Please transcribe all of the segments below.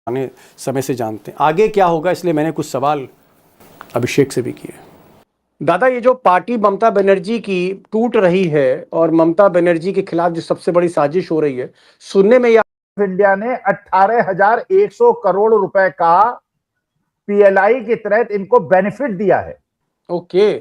आने समय से जानते हैं आगे क्या होगा, इसलिए मैंने कुछ सवाल अभिषेक से भी किए। दादा, ये जो पार्टी ममता बनर्जी की टूट रही है और ममता बनर्जी के खिलाफ जो सबसे बड़ी साजिश हो रही है, सुनने में इंडिया ने 18,100 करोड़ रुपए का पीएलआई के तहत इनको बेनिफिट दिया है। ओके,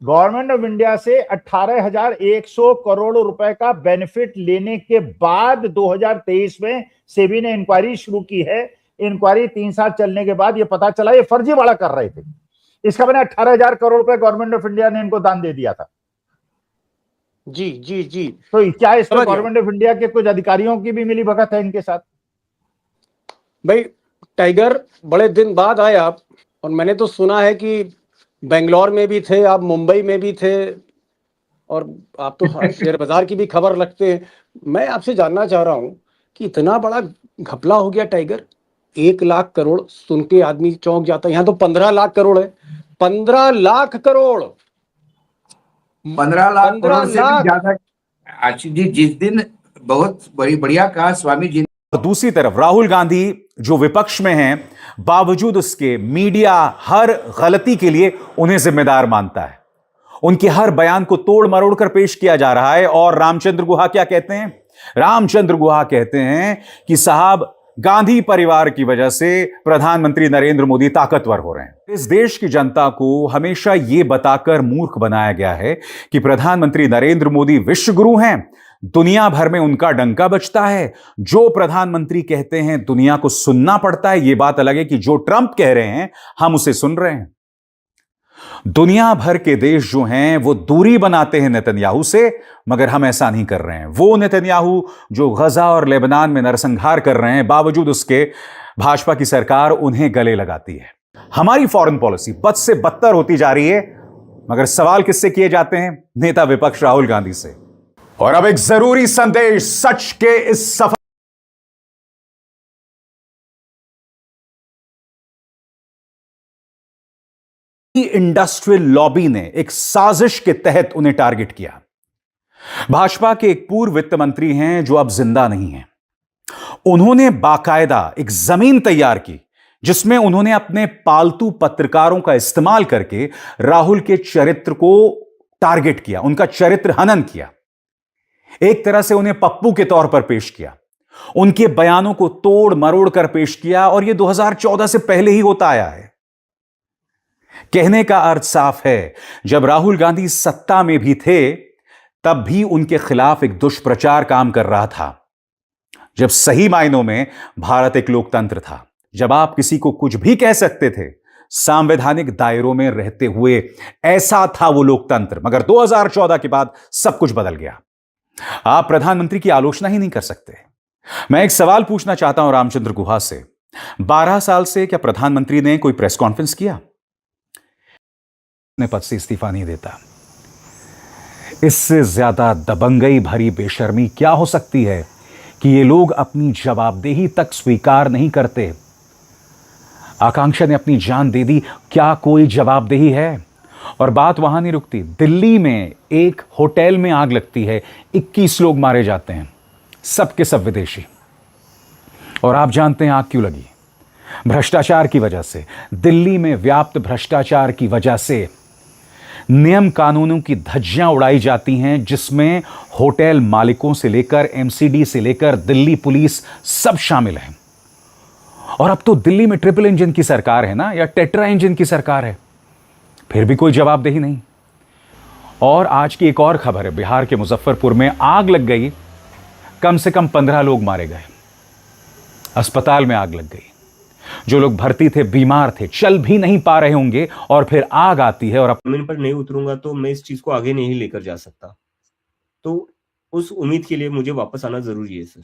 गवर्नमेंट ऑफ इंडिया से 18,100 करोड़ रुपए का बेनिफिट लेने के बाद 2023 में सेबी ने इंक्वायरी शुरू की है। इंक्वायरी 3 साल चलने के बाद ये पता चला ये फर्जीवाड़ा कर रहे थे। इसका मैंने 18,000 करोड़ रुपए गवर्नमेंट ऑफ इंडिया ने इनको दान दे दिया था। जी जी जी। तो क्या इसमें गवर्नमेंट ऑफ इंडिया के कुछ अधिकारियों की भी मिली भगत है इनके साथ? भाई, टाइगर बड़े दिन बाद आए आप, और मैंने तो सुना है कि बेंगलोर में भी थे आप, मुंबई में भी थे, और आप तो शेयर बाजार की भी खबर रखते हैं। मैं आपसे जानना चाह रहा हूं कि इतना बड़ा घपला हो गया टाइगर, 1 लाख करोड़ सुन के आदमी चौंक जाता है। यहाँ तो 15 लाख करोड़ है, 15 लाख करोड़, 15 लाख करोड़ से भी लाख। ज्यादा। आशीष जी, जिस दिन बहुत बढ़िया कहा स्वामी जी। दूसरी तरफ राहुल गांधी जो विपक्ष में हैं, बावजूद उसके मीडिया हर गलती के लिए उन्हें जिम्मेदार मानता है। उनके हर बयान को तोड़ मरोड़ कर पेश किया जा रहा है। और रामचंद्र गुहा क्या कहते हैं? रामचंद्र गुहा कहते हैं कि साहब, गांधी परिवार की वजह से प्रधानमंत्री नरेंद्र मोदी ताकतवर हो रहे हैं। इस देश की जनता को हमेशा यह बताकर मूर्ख बनाया गया है कि प्रधानमंत्री नरेंद्र मोदी विश्वगुरु हैं, दुनिया भर में उनका डंका बजता है। जो प्रधानमंत्री कहते हैं दुनिया को सुनना पड़ता है। यह बात अलग है कि जो ट्रंप कह रहे हैं हम उसे सुन रहे हैं। दुनिया भर के देश जो हैं वो दूरी बनाते हैं नेतन्याहू से, मगर हम ऐसा नहीं कर रहे हैं। वो नेतन्याहू जो गजा और लेबनान में नरसंहार कर रहे हैं, बावजूद उसके भाजपा की सरकार उन्हें गले लगाती है। हमारी फॉरेन पॉलिसी बद से बदतर होती जा रही है, मगर सवाल किससे किए जाते हैं? नेता विपक्ष राहुल गांधी से। और अब एक जरूरी संदेश सच के इस सफर इंडस्ट्रियल लॉबी ने एक साजिश के तहत उन्हें टारगेट किया। भाजपा के एक पूर्व वित्त मंत्री हैं जो अब जिंदा नहीं हैं। उन्होंने बाकायदा एक जमीन तैयार की जिसमें उन्होंने अपने पालतू पत्रकारों का इस्तेमाल करके राहुल के चरित्र को टारगेट किया, उनका चरित्र हनन किया। एक तरह से उन्हें पप्पू के तौर पर पेश किया, उनके बयानों को तोड़ मरोड़ कर पेश किया। और यह 2014 से पहले ही होता आया है। कहने का अर्थ साफ है, जब राहुल गांधी सत्ता में भी थे तब भी उनके खिलाफ एक दुष्प्रचार काम कर रहा था। जब सही मायनों में भारत एक लोकतंत्र था, जब आप किसी को कुछ भी कह सकते थे संवैधानिक दायरों में रहते हुए, ऐसा था वो लोकतंत्र। मगर 2014 के बाद सब कुछ बदल गया। आप प्रधानमंत्री की आलोचना ही नहीं कर सकते। मैं एक सवाल पूछना चाहता हूं रामचंद्र गुहा से। 12 साल से क्या प्रधानमंत्री ने कोई प्रेस कॉन्फ्रेंस किया? अपने पद से इस्तीफा नहीं देता। इससे ज्यादा दबंगई भरी बेशर्मी क्या हो सकती है कि ये लोग अपनी जवाबदेही तक स्वीकार नहीं करते। आकांक्षा ने अपनी जान दे दी, क्या कोई जवाबदेही है? और बात वहां नहीं रुकती। दिल्ली में एक होटल में आग लगती है, 21 लोग मारे जाते हैं, सब के सब विदेशी। और आप जानते हैं आग क्यों लगी? भ्रष्टाचार की वजह से। दिल्ली में व्याप्त भ्रष्टाचार की वजह से नियम कानूनों की धज्जियां उड़ाई जाती हैं, जिसमें होटल मालिकों से लेकर एमसीडी से लेकर दिल्ली पुलिस सब शामिल हैं। और अब तो दिल्ली में ट्रिपल इंजन की सरकार है ना, या टेट्रा इंजन की सरकार है, फिर भी कोई जवाबदेही नहीं। और आज की एक और खबर है, बिहार के मुजफ्फरपुर में आग लग गई, कम से कम 15 लोग मारे गए, अस्पताल में आग लग गई। जो लोग भर्ती थे, बीमार थे, चल भी नहीं पा रहे होंगे, और फिर आग आती है। और जमीन पर नहीं उतरूंगा तो मैं इस चीज को आगे नहीं लेकर जा सकता। तो उस उम्मीद के लिए मुझे वापस आना जरूरी है सर।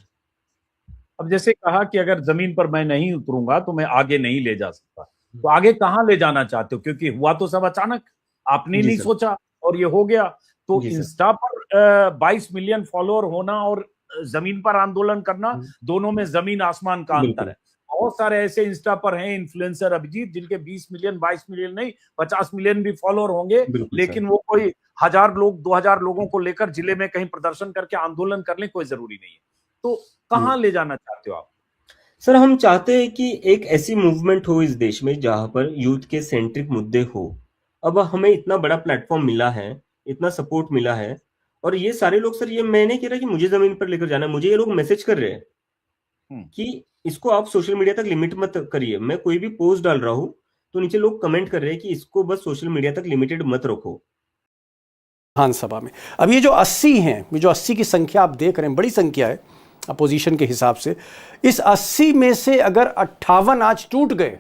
अब जैसे कहा कि अगर जमीन पर मैं नहीं उतरूंगा तो मैं आगे नहीं ले जा सकता, तो आगे कहां ले जाना चाहते हो? क्योंकि हुआ तो सब अचानक, आपने नहीं सोचा और ये हो गया। तो इंस्टा पर 22 मिलियन फॉलोअर होना और जमीन पर आंदोलन करना, दोनों में जमीन आसमान का अंतर है। बहुत सारे ऐसे इंस्टा पर हैं इन्फ्लुएंसर अभिजीत, जिनके 20 मिलियन 22 मिलियन नहीं 50 मिलियन भी फॉलोअर होंगे, लेकिन वो कोई 1000 लोग 2000 लोगों को लेकर जिले में कहीं प्रदर्शन करके आंदोलन कर ले, कोई जरूरी नहीं है। तो कहां ले जाना चाहते हो आप? सर हम चाहते हैं कि एक ऐसी मूवमेंट हो इस देश में जहां पर यूथ के सेंट्रिक मुद्दे हो। अब हमें इतना बड़ा प्लेटफॉर्म मिला है, इतना सपोर्ट मिला है, और ये सारे लोग, सर ये मैं नहीं कह रहा कि मुझे जमीन पर लेकर जाना है, मुझे ये लोग मैसेज कर रहे हैं कि इसको आप सोशल मीडिया तक लिमिट मत करिए। मैं कोई भी पोस्ट डाल रहा हूं तो नीचे लोग कमेंट कर रहे हैं कि इसको बस सोशल मीडिया तक लिमिटेड मत रखो। विधानसभा में अब ये जो 80 हैं, ये जो 80 की संख्या आप देख रहे हैं, बड़ी संख्या है अपोजिशन के हिसाब से। इस 80 में से अगर 58 आज टूट गए,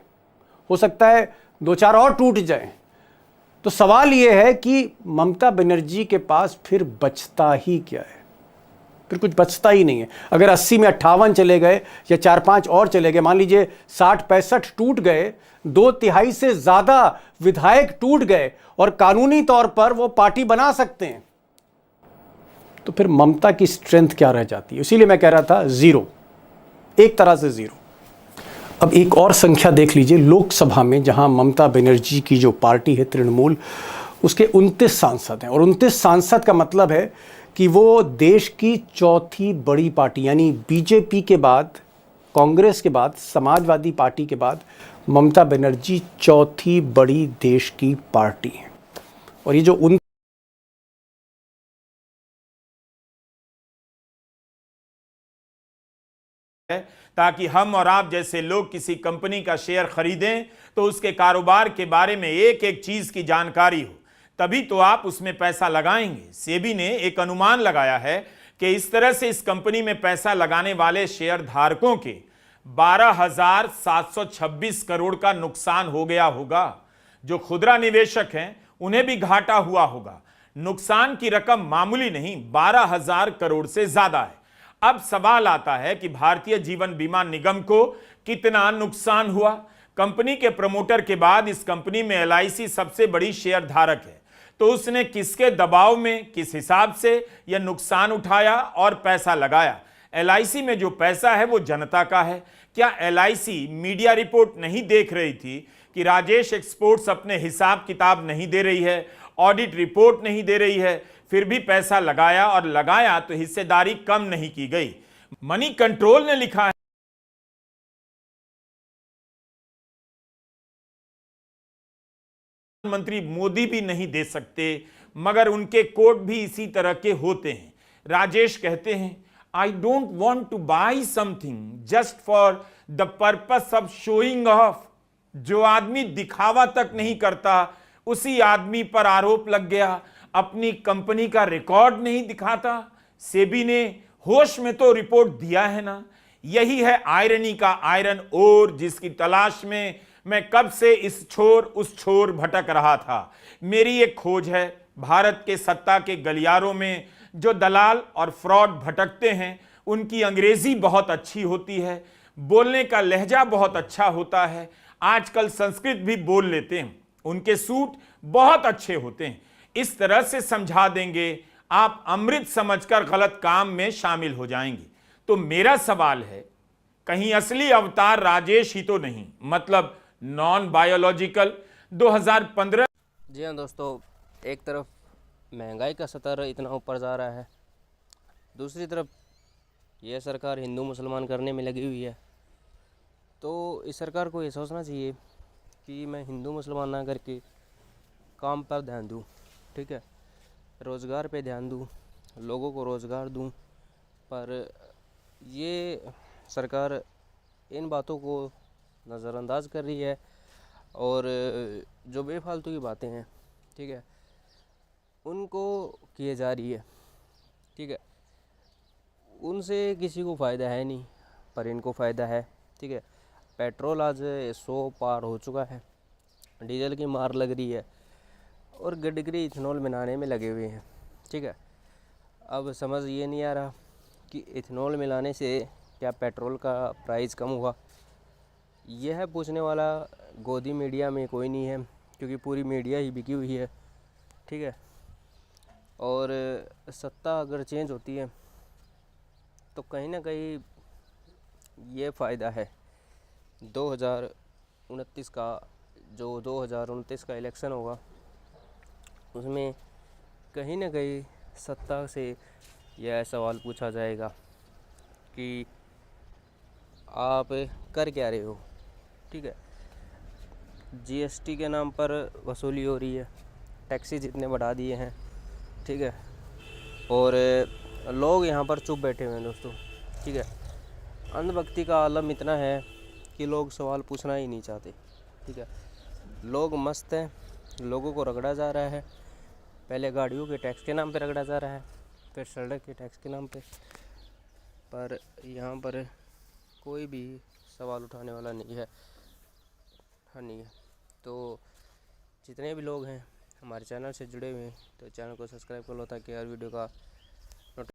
हो सकता है 2-4 और टूट जाए, तो सवाल ये है कि ममता बनर्जी के पास फिर बचता ही क्या है? फिर कुछ बचता ही नहीं है। अगर 80 में 58 चले गए या 4-5 और चले गए, मान लीजिए 60-65 टूट गए, 2/3 से ज्यादा विधायक टूट गए और कानूनी तौर पर वो पार्टी बना सकते हैं, तो फिर ममता की स्ट्रेंथ क्या रह जाती है? इसीलिए मैं कह रहा था जीरो, एक तरह से जीरो। अब एक और संख्या देख लीजिए, लोकसभा में जहां ममता बनर्जी की जो पार्टी है तृणमूल, उसके 29 सांसद हैं, और 29 सांसद का मतलब है कि वो देश की चौथी बड़ी पार्टी, यानी बीजेपी के बाद, कांग्रेस के बाद, समाजवादी पार्टी के बाद ममता बनर्जी चौथी बड़ी देश की पार्टी है। और ये जो ताकि हम और आप जैसे लोग किसी कंपनी का शेयर खरीदें तो उसके कारोबार के बारे में एक एक चीज की जानकारी हो, तभी तो आप उसमें पैसा लगाएंगे। सेबी ने एक अनुमान लगाया है कि इस तरह से इस कंपनी में पैसा लगाने वाले शेयर धारकों के 12,726 करोड़ का नुकसान हो गया होगा। जो खुदरा निवेशक हैं उन्हें भी घाटा हुआ होगा। नुकसान की रकम मामूली नहीं, 12,000 करोड़ से ज्यादा है। अब सवाल आता है कि भारतीय जीवन बीमा निगम को कितना नुकसान हुआ। कंपनी के प्रमोटर के बाद इस कंपनी में LIC सबसे बड़ी शेयर धारक है, तो उसने किसके दबाव में, किस हिसाब से यह नुकसान उठाया और पैसा लगाया? LIC में जो पैसा है वो जनता का है। क्या LIC मीडिया रिपोर्ट नहीं देख रही थी कि राजेश एक्सपोर्ट्स अपने हिसाब किताब नहीं दे रही है, ऑडिट रिपोर्ट नहीं दे रही है, फिर भी पैसा लगाया, और लगाया तो हिस्सेदारी कम नहीं की गई? मनी कंट्रोल ने लिखा है, प्रधानमंत्री मोदी भी नहीं दे सकते, मगर उनके कोट भी इसी तरह के होते हैं। राजेश कहते हैं, I don't want two by something just for the purpose of showing off. जो आदमी दिखावा तक नहीं करता, उसी आदमी पर आरोप लग गया, अपनी कंपनी का रिकॉर्ड नहीं दिखाता। सेबी ने होश में तो रिपोर्ट दिया है ना। यही है आयरनी का आयरन ओर, जिसकी तलाश में मैं कब से इस छोर उस छोर भटक रहा था। मेरी एक खोज है, भारत के सत्ता के गलियारों में जो दलाल और फ्रॉड भटकते हैं, उनकी अंग्रेजी बहुत अच्छी होती है, बोलने का लहजा बहुत अच्छा होता है, आजकल संस्कृत भी बोल लेते हैं, उनके सूट बहुत अच्छे होते हैं। इस तरह से समझा देंगे, आप अमृत समझकर गलत काम में शामिल हो जाएंगे। तो मेरा सवाल है, कहीं असली अवतार राजेश ही तो नहीं, मतलब नॉन बायोलॉजिकल 2015। जी हाँ दोस्तों, एक तरफ महंगाई का स्तर इतना ऊपर जा रहा है, दूसरी तरफ यह सरकार हिंदू मुसलमान करने में लगी हुई है। तो इस सरकार को ये सोचना चाहिए कि मैं हिंदू मुसलमान ना करके काम पर ध्यान दूँ, ठीक है, रोज़गार पे ध्यान दूँ, लोगों को रोज़गार दूँ। पर ये सरकार इन बातों को नज़रअंदाज कर रही है, और जो बेफालतू की बातें हैं, ठीक है, उनको किए जा रही है, ठीक है। उनसे किसी को फ़ायदा है नहीं, पर इनको फ़ायदा है, ठीक है। पेट्रोल आज 100 पार हो चुका है, डीजल की मार लग रही है, और गडकरी इथेनॉल बनाने में लगे हुए हैं, ठीक है। अब समझ ये नहीं आ रहा कि इथेनॉल मिलाने से क्या पेट्रोल का प्राइस कम हुआ। यह पूछने वाला गोदी मीडिया में कोई नहीं है, क्योंकि पूरी मीडिया ही बिकी हुई है, ठीक है। और सत्ता अगर चेंज होती है तो कहीं ना कहीं ये फ़ायदा है। 2029 का इलेक्शन होगा, उसमें कहीं ना कहीं सत्ता से यह सवाल पूछा जाएगा कि आप कर क्या रहे हो, ठीक है। जीएसटी के नाम पर वसूली हो रही है, टैक्सेस इतने बढ़ा दिए हैं, ठीक है, और लोग यहाँ पर चुप बैठे हुए हैं दोस्तों, ठीक है। अंधभक्ति का आलम इतना है कि लोग सवाल पूछना ही नहीं चाहते, ठीक है। लोग मस्त हैं, लोगों को रगड़ा जा रहा है, पहले गाड़ियों के टैक्स के नाम पे रगड़ा जा रहा है, फिर सड़क के टैक्स के नाम पे, पर यहाँ पर कोई भी सवाल उठाने वाला नहीं है, हाँ नहीं है। तो जितने भी लोग हैं हमारे चैनल से जुड़े हुए हैं तो चैनल को सब्सक्राइब कर लो ताकि हर वीडियो का